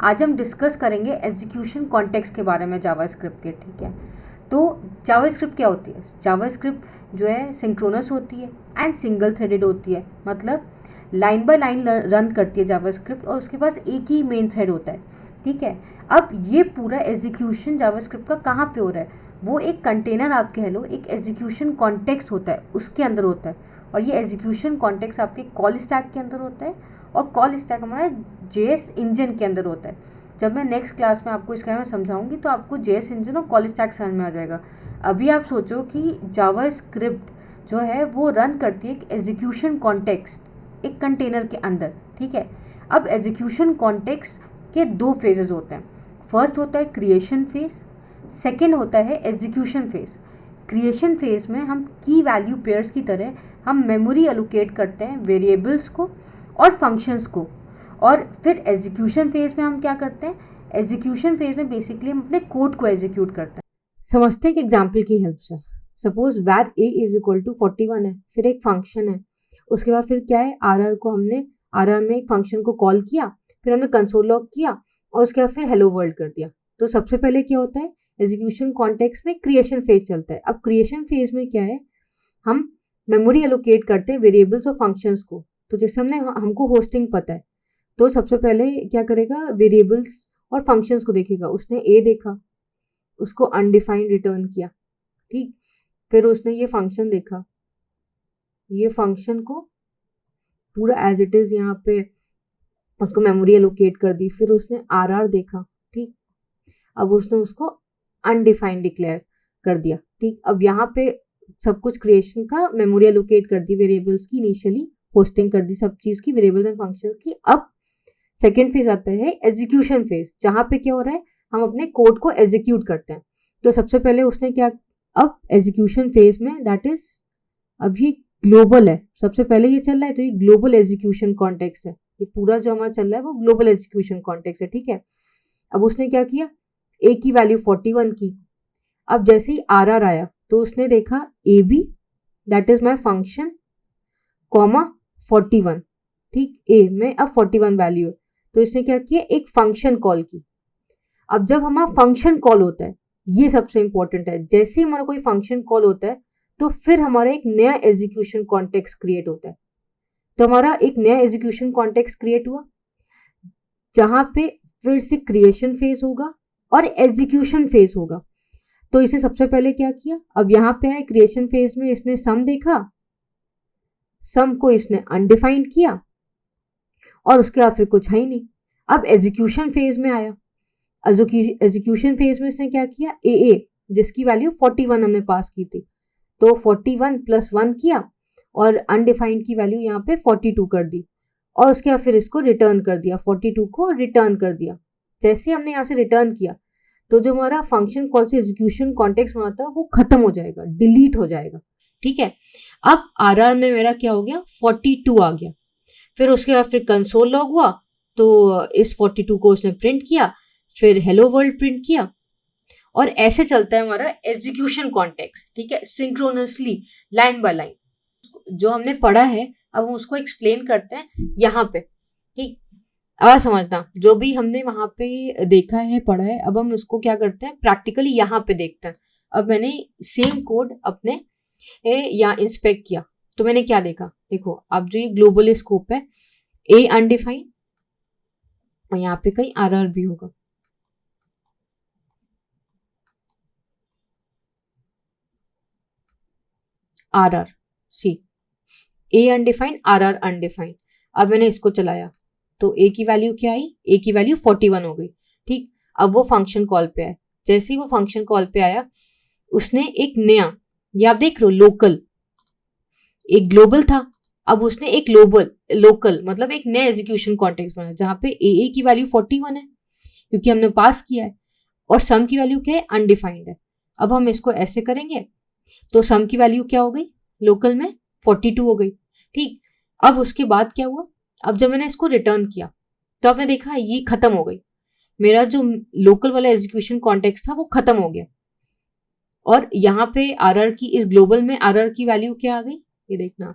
आज हम डिस्कस करेंगे एग्जीक्यूशन कॉन्टेक्स्ट के बारे में जावास्क्रिप्ट के, ठीक है। तो जावास्क्रिप्ट क्या होती है? जावास्क्रिप्ट जो है सिंक्रोनस होती है एंड सिंगल थ्रेडेड होती है, मतलब लाइन बाय लाइन रन करती है जावास्क्रिप्ट और उसके पास एक ही मेन थ्रेड होता है, ठीक है। अब ये पूरा एग्जीक्यूशन जावास्क्रिप्ट का कहाँ पे हो रहा है? वो एक कंटेनर आप कह लो, एक एग्जीक्यूशन कॉन्टेक्स्ट होता है, उसके अंदर होता है। और ये एग्जीक्यूशन कॉन्टेक्स्ट आपके कॉल स्टैक के अंदर होता है और कॉल स्टैक हमारा जेएस इंजन के अंदर होता है। जब मैं नेक्स्ट क्लास में आपको इसके बारे में समझाऊंगी तो आपको जेएस इंजन और कॉल स्टैक समझ में आ जाएगा। अभी आप सोचो कि जावास्क्रिप्ट जो है वो रन करती है एक एग्जीक्यूशन कॉन्टेक्स्ट, एक कंटेनर के अंदर, ठीक है। अब एग्जीक्यूशन कॉन्टेक्स्ट के दो फेजेस होते हैं। फर्स्ट होता है क्रिएशन फेज, सेकेंड होता है एग्जीक्यूशन फेज। क्रिएशन फेज में हम की वैल्यू पेयर्स की तरह हम मेमोरी एलोकेट करते हैं वेरिएबल्स को और फंक्शंस को। और फिर एग्जीक्यूशन फेज में हम क्या करते हैं? एग्जीक्यूशन फेज में बेसिकली हम अपने कोड को एग्जीक्यूट करते हैं। समझते हैं एक एग्जाम्पल की हेल्प से। सपोज वैर ए इज इक्वल टू 41 है, फिर एक फंक्शन है, उसके बाद फिर क्या है, आर को हमने आर में एक फंक्शन को कॉल किया, फिर हमने कंसोल लॉग किया और उसके बाद फिर हेलो वर्ल्ड कर दिया। तो सबसे पहले क्या होता है, एग्जीक्यूशन कॉन्टेक्स्ट में क्रिएशन फेज चलता है। अब क्रिएशन फेज में क्या है, हम मेमोरी एलोकेट करते हैं वेरिएबल्स और फंक्शंस को। तो जैसे हमको होस्टिंग पता है, तो सबसे पहले क्या करेगा, वेरिएबल्स और फंक्शंस को देखेगा। उसने ए देखा, उसको अनडिफाइंड रिटर्न किया, ठीक। फिर उसने ये फंक्शन देखा, ये फंक्शन को पूरा एज इट इज यहाँ पे उसको मेमोरी एलोकेट कर दी। फिर उसने आर देखा, ठीक। अब उसने उसको अनडिफाइंड डिक्लेयर कर दिया, ठीक। अब यहाँ पे सब कुछ क्रिएशन का मेमोरी एलोकेट कर दी, वेरिएबल्स की इनिशियली होस्टिंग कर दी, सब चीज की, वेरिएबल्स एंड फंक्शंस की। अब सेकेंड फेज आता है एग्जीक्यूशन फेज, जहां पे क्या हो रहा है, हम अपने कोड को एग्जीक्यूट करते हैं। तो सबसे पहले उसने क्या, अब एग्जीक्यूशन फेज में दैट इज, अब ये ग्लोबल है, सबसे पहले ये चल रहा है, तो ये ग्लोबल एग्जीक्यूशन कॉन्टेक्स्ट है। ये पूरा जो हमारा चल रहा है वो ग्लोबल एग्जीक्यूशन कॉन्टेक्स्ट है, ठीक है। अब उसने क्या किया, ए की वैल्यू 41 की। अब जैसे ही आर आया तो उसने देखा A B that is my function comma 41, ठीक। ए में अब 41 वैल्यू है, तो इसने क्या किया, एक फंक्शन कॉल की। अब जब हमारा फंक्शन कॉल होता है, ये सबसे इंपॉर्टेंट है, जैसे ही हमारा कोई फंक्शन कॉल होता है तो फिर हमारा एक नया एग्जीक्यूशन कॉन्टेक्स्ट क्रिएट होता है। तो हमारा एक नया एग्जीक्यूशन कॉन्टेक्स्ट क्रिएट हुआ, जहां पे फिर से क्रिएशन फेज होगा और एग्जीक्यूशन फेज होगा। तो इसे सबसे पहले क्या किया, अब यहाँ पे आए क्रिएशन फेज में, इसने सम देखा, सम को इसने अनडिफाइंड किया और उसके बाद फिर कुछ है ही नहीं। अब एग्जीक्यूशन फेज में आया, एग्जीक्यूशन फेज में इसने क्या किया, ए जिसकी वैल्यू 41 हमने पास की थी, तो 41 प्लस 1 किया और अनडिफाइंड की वैल्यू यहाँ पे 42 कर दी और उसके बाद फिर इसको रिटर्न कर दिया, 42 को रिटर्न कर दिया। जैसे हमने यहाँ से रिटर्न किया तो जो हमारा फंक्शन कॉल से एग्जीक्यूशन कॉन्टेक्स्ट बना था वो खत्म हो जाएगा, डिलीट हो जाएगा, ठीक है। अब आर में मेरा क्या हो गया, 42 आ गया। फिर उसके बाद फिर कंसोल लॉग हुआ, तो इस 42 को उसने प्रिंट किया, फिर हेलो वर्ल्ड प्रिंट किया और ऐसे चलता है हमारा एग्जीक्यूशन कॉन्टेक्स्ट, ठीक है, सिंक्रोनसली, लाइन बाय लाइन। जो हमने पढ़ा है अब हम उसको एक्सप्लेन करते हैं यहाँ पे, ठीक। अब समझना, जो भी हमने वहां पे देखा है, पढ़ा है, अब हम उसको क्या करते हैं, प्रैक्टिकली यहाँ पे देखते हैं। अब मैंने सेम कोड अपने यहाँ इंस्पेक्ट किया, तो मैंने क्या देखा, देखो अब जो ये ग्लोबल स्कोप है, ए अनडिफाइंड और यहाँ पे कहीं आर भी होगा, R C, A undefined R undefined. अब मैंने इसको चलाया तो ए की वैल्यू क्या आई, ए की वैल्यू 41 हो गई, ठीक। अब वो फंक्शन कॉल पे आया, जैसे ही वो फंक्शन कॉल पे आया उसने एक नया, ये आप देख रहे हो, लोकल, एक ग्लोबल था, अब उसने एक ग्लोबल लोकल मतलब एक नया एग्जीक्यूशन कॉन्टेक्स्ट बनाया जहां पे ए की वैल्यू 41 है क्योंकि हमने पास किया है और सम की वैल्यू क्या है, अनडिफाइंड है। अब हम इसको ऐसे करेंगे तो सम की वैल्यू क्या हो गई, लोकल में 42 हो गई, ठीक। अब उसके बाद क्या हुआ, अब जब मैंने इसको रिटर्न किया तो आपने देखा ये खत्म हो गई, मेरा जो लोकल वाला एग्जीक्यूशन कॉन्टेक्स्ट था वो खत्म हो गया और यहाँ पे आर की, इस ग्लोबल में आर की वैल्यू क्या आ गई, ये देखना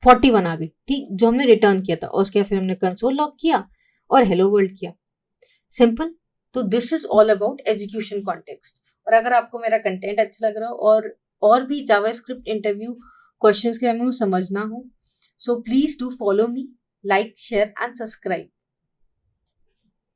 41 आ गई, ठीक, जो हमने रिटर्न किया था, और उसके बाद फिर हमने कंसोल लॉग किया और हेलो वर्ल्ड किया, सिंपल। तो this is all about execution context. और अगर आपको मेरा कंटेंट अच्छा लग रहा हो और भी जावास्क्रिप्ट इंटरव्यू क्वेश्चंस के बारे में समझना हो, so please do follow me, like, share and subscribe.